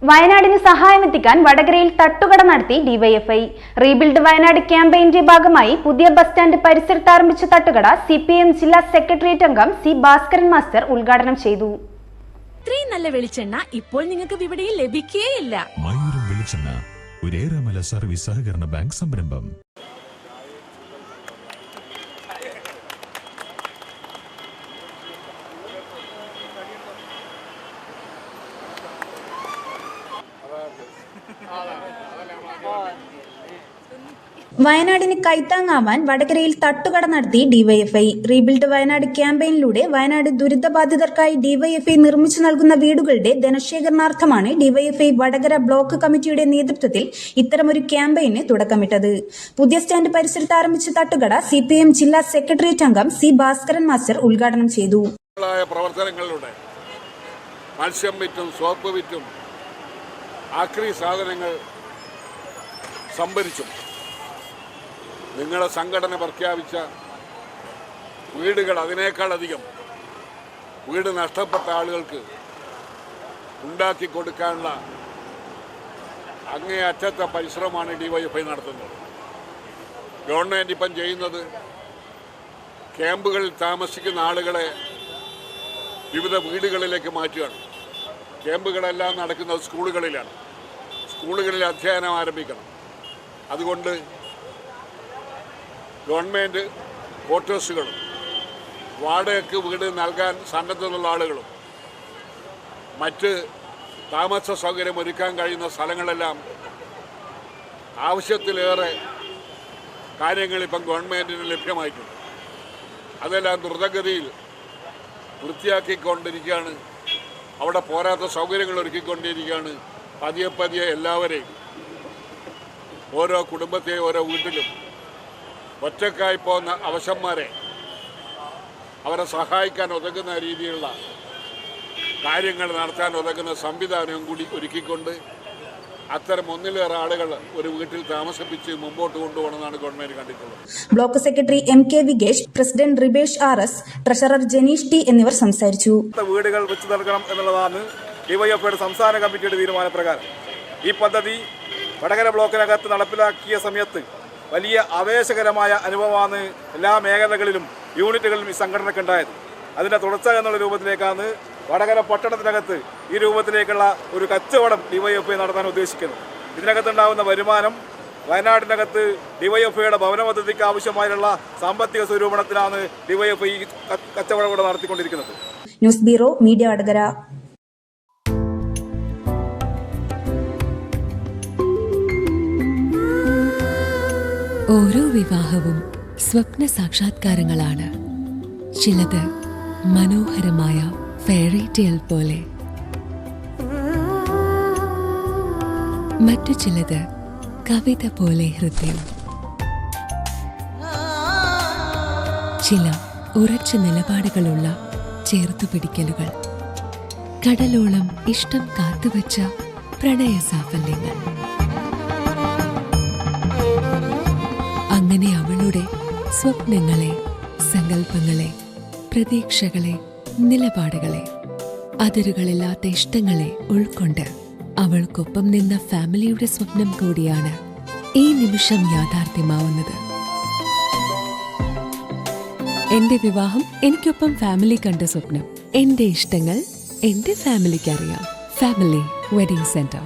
വയനാടിന് സഹായമെത്തിക്കാൻ വടകരയിൽ തട്ടുകട നടത്തി ഡിവൈഎഫ്ഐ. റീബിൽഡ് വയനാട് ക്യാമ്പയിന്റെ ഭാഗമായി പുതിയ ബസ് സ്റ്റാൻഡ് പരിസരത്ത് ആരംഭിച്ച തട്ടുകട സിപിഎം ജില്ലാ സെക്രട്ടേറിയറ്റ് അംഗം സി ഭാസ്കരൻ മാസ്റ്റർ ഉദ്ഘാടനം ചെയ്തു. ഇത്രയും നല്ല വെളിച്ചെണ്ണ ഇപ്പോൾ നിങ്ങൾക്ക് വിപണിയിൽ ലഭിക്കുകയില്ല. മയൂരം വെളിച്ചെണ്ണ ഒരു ഏറെമല സർവീസ് സഹകരണ ബാങ്ക് സംരംഭം. വയനാടിന് കൈത്താങ്ങാവാൻ വടകരയിൽ തട്ടുകട നടത്തി ഡിവൈഎഫ്ഐ. റീബിൽഡ് വയനാട് ക്യാമ്പയിനിലൂടെ വയനാട് ദുരിതബാധിതർക്കായി ഡിവൈഎഫ്ഐ നിർമ്മിച്ചു നൽകുന്ന വീടുകളുടെ ധനശേഖരണാർത്ഥമാണ് ഡിവൈഎഫ്ഐ വടകര ബ്ലോക്ക് കമ്മിറ്റിയുടെ നേതൃത്വത്തിൽ ഇത്തരമൊരു ക്യാമ്പയിന് തുടക്കമിട്ടത്. പുതിയ സ്റ്റാൻഡ് പരിസരത്ത് ആരംഭിച്ച തട്ടുകട സിപിഎം ജില്ലാ സെക്രട്ടേറിയറ്റ് അംഗം സി ഭാസ്കരൻ മാസ്റ്റർ ഉദ്ഘാടനം ചെയ്തു. പ്രവർത്തനങ്ങളിലൂടെ മത്സ്യം വിറ്റും സോപ്പ് വിറ്റും ആക്രി സാധനങ്ങൾ സംഭരിച്ചും നിങ്ങളുടെ സംഘടന പ്രഖ്യാപിച്ച വീടുകൾ, അതിനേക്കാളധികം വീട് നഷ്ടപ്പെട്ട ആളുകൾക്ക് ഉണ്ടാക്കി കൊടുക്കാനുള്ള അങ്ങേയറ്റത്തെ പരിശ്രമമാണ് ഡിവൈഎഫ്ഐ നടത്തുന്നത്. ഗവൺമെൻറ് ഇപ്പം ചെയ്യുന്നത് ക്യാമ്പുകളിൽ താമസിക്കുന്ന ആളുകളെ വിവിധ വീടുകളിലേക്ക് മാറ്റുകയാണ്. ക്യാമ്പുകളെല്ലാം നടക്കുന്നത് സ്കൂളുകളിലാണ്. സ്കൂളുകളിൽ അധ്യയനം ആരംഭിക്കണം. അതുകൊണ്ട് ഗവൺമെൻറ് ക്വാർട്ടേഴ്സുകളും വാടകയ്ക്ക് വീട് നൽകാൻ സന്നദ്ധമുള്ള ആളുകളും മറ്റ് താമസ സൗകര്യം ഒരുക്കാൻ കഴിയുന്ന സ്ഥലങ്ങളെല്ലാം ആവശ്യത്തിലേറെ കാര്യങ്ങളിപ്പം ഗവൺമെൻറ്റിന് ലഭ്യമായിട്ടുണ്ട്. അതെല്ലാം ദ്രുതഗതിയിൽ വൃത്തിയാക്കിക്കൊണ്ടിരിക്കുകയാണ്. അവിടെ പോരാത്ത സൗകര്യങ്ങൾ ഒരുക്കിക്കൊണ്ടിരിക്കുകയാണ്. പതിയെ പതിയെ എല്ലാവരെയും, ഓരോ കുടുംബത്തെയും ഓരോ വീട്ടിലും ഒറ്റക്കായി പോകുന്ന അവശന്മാരെ അവരെ സഹായിക്കാൻ ഉതകുന്ന രീതിയിലുള്ള കാര്യങ്ങൾ നടത്താൻ ഉതകുന്ന സംവിധാനവും കൂടി ഒരുക്കിക്കൊണ്ട് അത്തരം ഒന്നിലേറെ ആളുകൾ ഒരു വീട്ടിൽ താമസിപ്പിച്ച് മുമ്പോട്ട് കൊണ്ടുപോകണമെന്നാണ് ഗവൺമെന്റ് കണ്ടിട്ടുള്ളത്. Block secretary MK Vigesh, president Ribesh RS, treasurer Janeesh T എന്നിവർ സംസാരിച്ചു. വീടുകൾ വെച്ച് നൽകണം എന്നുള്ളതാണ് ഡിവൈഎഫ്ഐയുടെ സംസ്ഥാന കമ്മിറ്റിയുടെ തീരുമാനപ്രകാരം. ഈ പദ്ധതി വടകര ബ്ലോക്കിനകത്ത് നടപ്പിലാക്കിയ സമയത്ത് വലിയ ആവേശകരമായ അനുഭവമാണ് എല്ലാ മേഖലകളിലും യൂണിറ്റുകളിലും ഈ സംഘടനയ്ക്ക് ഉണ്ടായത്. അതിൻ്റെ തുടർച്ച എന്നുള്ള രൂപത്തിലേക്കാണ് വടകര പട്ടണത്തിനകത്ത് ഈ രൂപത്തിലേക്കുള്ള ഒരു കച്ചവടം ഡിവൈഎഫ്ഐ നടത്താൻ ഉദ്ദേശിക്കുന്നത്. ഇതിനകത്തുണ്ടാകുന്ന വരുമാനം വയനാടിനകത്ത് ഡിവൈഎഫ്ഐയുടെ ഭവന പദ്ധതിക്ക് ആവശ്യമായുള്ള സാമ്പത്തിക സ്വരൂപണത്തിലാണ് ഡിവൈഎഫ്ഐ കച്ചവടം ഇവിടെ നടത്തിക്കൊണ്ടിരിക്കുന്നത്. News bureau, media Vadakara. ഓരോ വിവാഹവും സ്വപ്ന സാക്ഷാത്കാരങ്ങളാണ്. ചിലത് മനോഹരമായ ഫെയറി ടെയിൽ പോലെ, മറ്റു ചിലത് കവിത പോലെ ഹൃദയം. ചില ഉറച്ച നിലപാടുകളുള്ള ചേർത്തുപിടിക്കലുകൾ, കടലോളം ഇഷ്ടം കാത്തുവച്ച പ്രണയ സാഫല്യങ്ങൾ. അങ്ങനെ അവളുടെ സ്വപ്നങ്ങളെ, സങ്കല്പങ്ങളെ, പ്രതീക്ഷകളെ, നിലപാടുകളെ, അതിരുകളില്ലാത്ത ഇഷ്ടങ്ങളെ ഉൾക്കൊണ്ട് അവൾക്കൊപ്പം നിന്ന ഫാമിലിയുടെ സ്വപ്നം കൂടിയാണ് ഈ നിമിഷം യാഥാർത്ഥ്യമാവുന്നത്. എന്റെ വിവാഹം എനിക്കൊപ്പം ഫാമിലി കണ്ട സ്വപ്നം. എന്റെ ഇഷ്ടങ്ങൾ എന്റെ ഫാമിലിക്ക് അറിയാം. Family wedding centre.